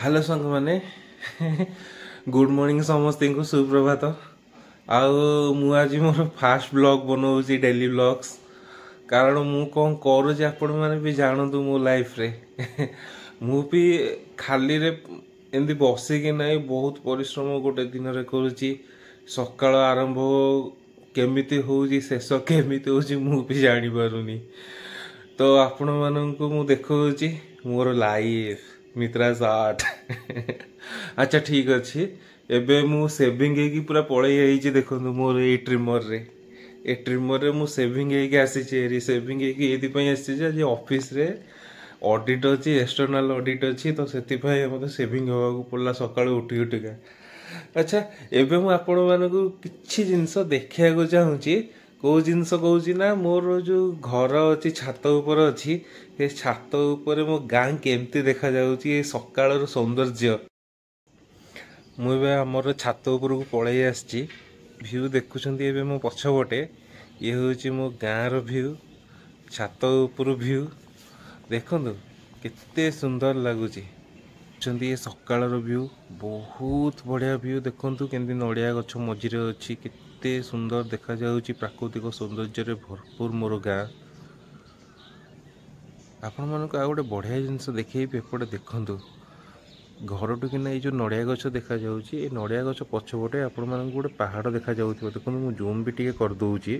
Hello सांग मैंने good morning समस्त को सुप्रभात आउ आज मोर फास्ट ब्लॉग बनाऊँगी डेली ब्लॉग्स कारण मु कौन करुँच आपण मैंने भी जानतु मो लाइफ रे मु भी खाली रे एमती बसिकी ना बहुत परिश्रम गोटे दिन रे करुँची सकाळ आरंभ केमिति होउची शेष केमिति होउची मु भी जानी पारुनी तो आपण माननकु मु देखौची मोर लाइफ मित्रा साठ अच्छा ठीक अच्छे एबे मु सेविंग की पूरा पड़े जाइए देखो मोर ये ट्रिमर रे मु सेविंग आसी सेविंग ये ऑफिस रे ऑडिट अच्छी एक्सटर्नल ऑडिट अच्छी तो से मतलब सेविंग होगा पड़ा सका उठी उठिका अच्छा एबे मु आपण मानकु किछि जिंस देखिया चाहूँगी कौ जिनस कौची ना मोर जो घर अच्छी छात ऊपर अच्छी से छात ऊपर मो गाँ केमती देखा जाउची सकाळ सौंदर्य मुझे आमर छात उपर को पलि आसी भ्यू देखुंत एवं मो पछपटे ये हूँ मो गाँव भ्यू छात उपर भ्यू देखु केते सुंदर लगुच ये सकाळ भ्यू बहुत बढ़िया भ्यू देखु केमती नड़िया गछ मझिरे अच्छी केते सुंदर देखा जाउची प्राकृतिक सौंदर्य रे भरपूर मोर गाँ आपण मानक आ गोटे बढ़िया जिनस देखिए एपटे देखु घर टू किना ये जो नड़िया गछ देखा जाउची ए नड़िया गछ पछपटे आपण मानक गोटे पहाड़ देखा जाउथिबो देखु मु जूम भी टिके कर दउची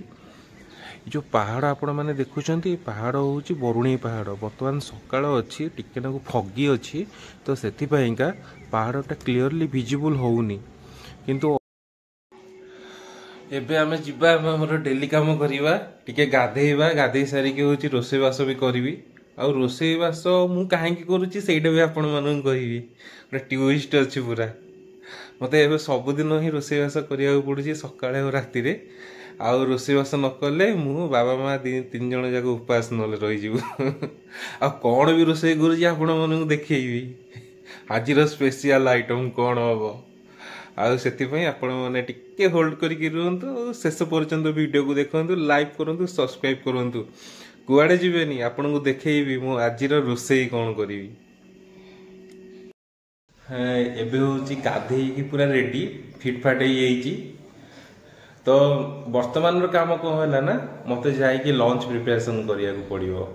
जो पहाड़ आपण माने देखुचंती पहाड़ होउची बरुणी पहाड़ वर्तमान सकाळ अच्छी टिके नाकु फगी अच्छी तो सेथि पईका पहाड़टा क्लियरली विजिबल होउनी किंतु एबे आमे जिबा हमर डेली काम करिवा टिके गाधेइबा गाधेइ सारी के होची रोसे बास भी करबी आ रोसे बास मु काहे की करूची सेइडा भी आपण मानन कहिबी गोटे ट्विस्ट अछि पूरा मते एबे सब दिन ही रोसे बास करिया पड़ुची सकाळे और राति रे आ रोसे बास न कले मु बाबा माँ तीन जन जाक उपास नले रही जीवु आ कोन भी रोसे करूची आपण मानन देखैबी आजिर स्पेशल आइटम कोन हबो आउ से आपण मैंने टिके होल्ड करके रुहतु शेष पर्यंत वीडियो को देखु लाइक करूँ सब्सक्राइब करूँ कुआड़े जीवेनी आपन को देखी मु आज रोसई कौन करी एबे होची गाधेई पूरा रेडी फिटफाट हो तो वर्तमान काम कौन है ना मत जाइए लंच प्रिपरेशन करिया को पड़िबो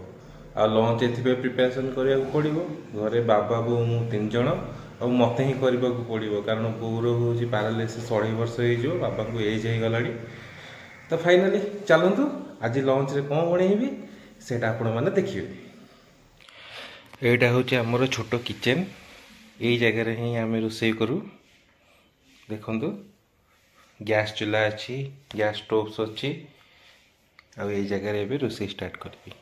आ लंच एथिबे प्रिपरेशन करिया को पड़िबो घरे बाबा बो मु तीन जण और मत ही करने को पड़ो कारण बोर हूँ पारालिसिस 2.5 वर्ष हो बाबा को एज हो गला तो फाइनाली चलतु आज लंच रे कौन बनइबी सेटा आपण माने देखिए एटा हूँ आमर छोट किचेन यही जगह ही आम रोसे करूँ देखु गैस चूल्हा अच्छी गैस स्टोव्स अच्छी आ जगह रोसे स्टार्ट करी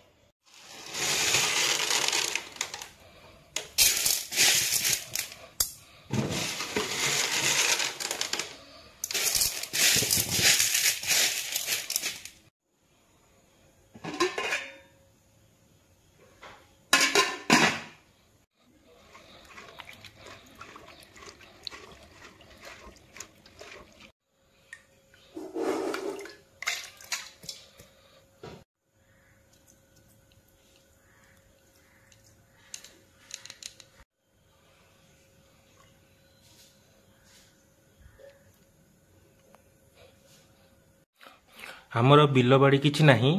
आमर बिल बाड़ी किछि नाही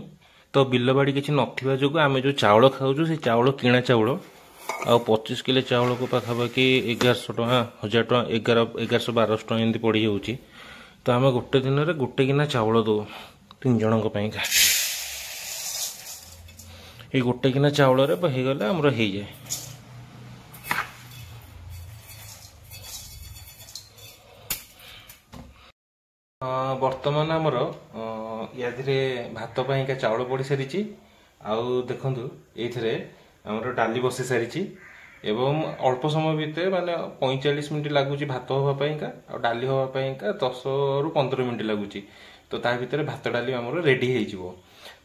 तो बिल बाड़ी किछि नथिबा जोगु आमे जो चावल खाउछु से चावल किणा चावल आ 25 किलो चावल को पाखापाखि 1100 टका 1000 टका 1100 1200 टका एमती पड़ी जाउची तो आमे गोटे दिन रे गोटे गिना चावल दो तीन जन को पई का ए गोटे गिना चावल रे बहि गले हमरो हेइ जाय वर्तमान आमर या भात पाइका चाउल पड़ सारी आउ देखु ये आमर डाली बसी सारी एवं अल्प समय भितर माने 45 मिनट लगुच भात हाँपाइका आ डाली हाँपाइका 10 ରୁ 15 मिनट लगुच तो ता भितर भात डाली आमर रेडी हो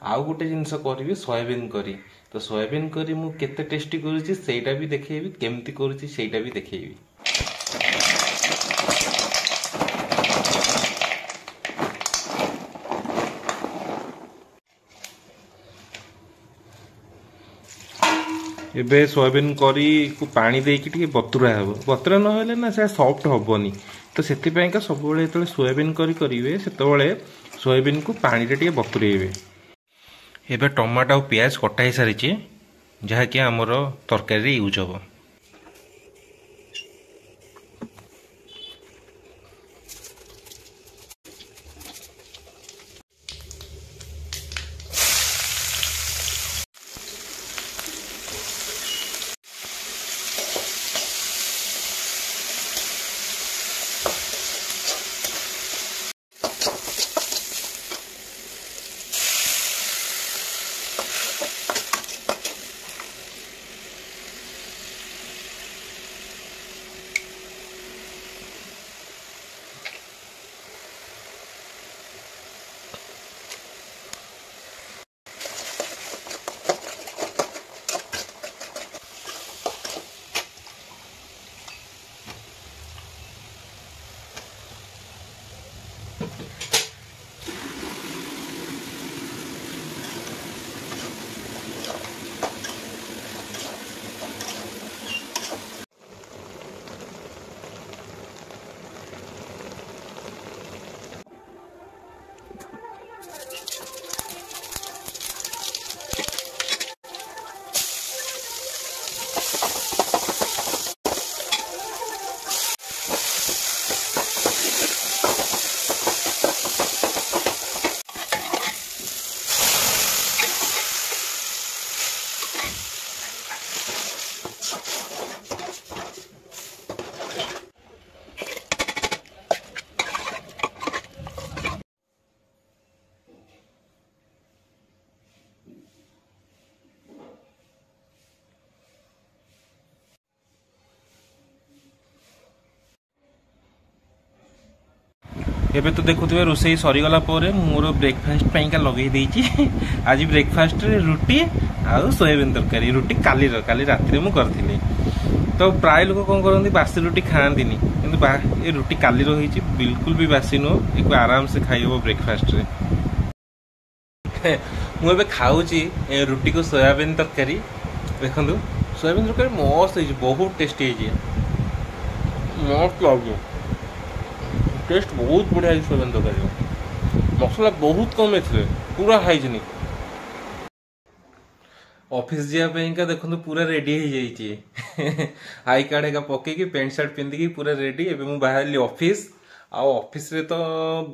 आउ गोटे जिनस करी सोयाबीन करी तो सोयाबीन करी मु केते टेस्टी करूची सेटा भी देखेबी केमती करूची सेटा भी देखेबी एबे सोयाबीन करी को पानी देकी टिके बतुरा हेबो बतुरा न हेले ना से सॉफ्ट हबोनी तो सेति पय का सब बेले तले सोयाबीन करी करिवे सेते बेले सोयाबीन को पानी रे टिके बतुरेइबे। एबे टमाटो और प्याज कटा ही सारी छि जहा कि हमर तरकारी यूज हबो। एबे तो देखुवे रोसई सरीगला मोर ब्रेकफास्ट लगे आज ब्रेकफास्ट रुटी आउ सोयाबीन तरकारी रुटी काली राति में करी तो प्राय लोग कौन करती बासी रुटी खाती कि ये रुटी काली रही बिल्कुल भी बासी नुह एक आराम से खाई हम ब्रेकफास्ट मुझे खाऊँगी रुटी को सोयाबीन तरकारी देखो सोयाबीन तरकारी मस्त है बहुत टेस्टी है मस्त लगे टेस्ट बहुत बढ़िया है सोयाबीन तरकारी मसला बहुत कम है पूरा हाइजेनिक। ऑफिस जावाई देखो पूरा रेडी हो जाइए आई कार्ड का पकईकि पैंट सार्ट पिंधिकी पूरा रेडी एवं बाहर ऑफिस ऑफिस रे तो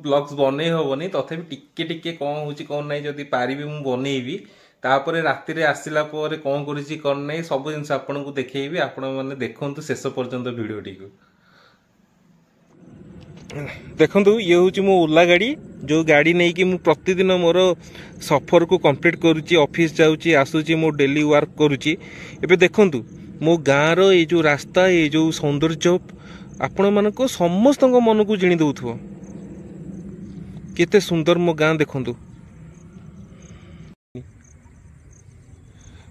ब्लॉग्स बनै हेनी तथापि टिके टिके कौन हो कौन ना जदि पारि मुझे बनईबी तापर राति रे आसिला पर कौन करुच्ची कौन ना सब जिन आपन को देखी आपण मैंने देखु शेष पर्यंत भिडियोटी को देखु ये हूँ मो ओला गाड़ी जो गाड़ी नहीं कि मु प्रतिदिन मोर सफर को कंप्लीट करुच्ची ऑफिस जाऊँगी आसूची मो डेली वर्क करुच्ची एबे देखंतु मो गाँव रो ये जो रास्ता ये जो सौंदर्य आपण मान समस्त मन को जिणी दउथबो केते सुंदर मो गाँ देखंतु।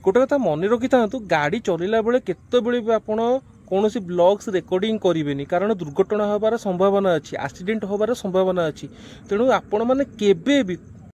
गोटे कथा मन रखी था गाड़ी चलैला बेले केते बेले भी आपण कौन सी ब्लॉग्स रेकर्डिंग करेनि कारण दुर्घटना होबार संभावना अच्छी एक्सीडेंट होबार संभावना अच्छी तेणु आपण मैंने केबे भी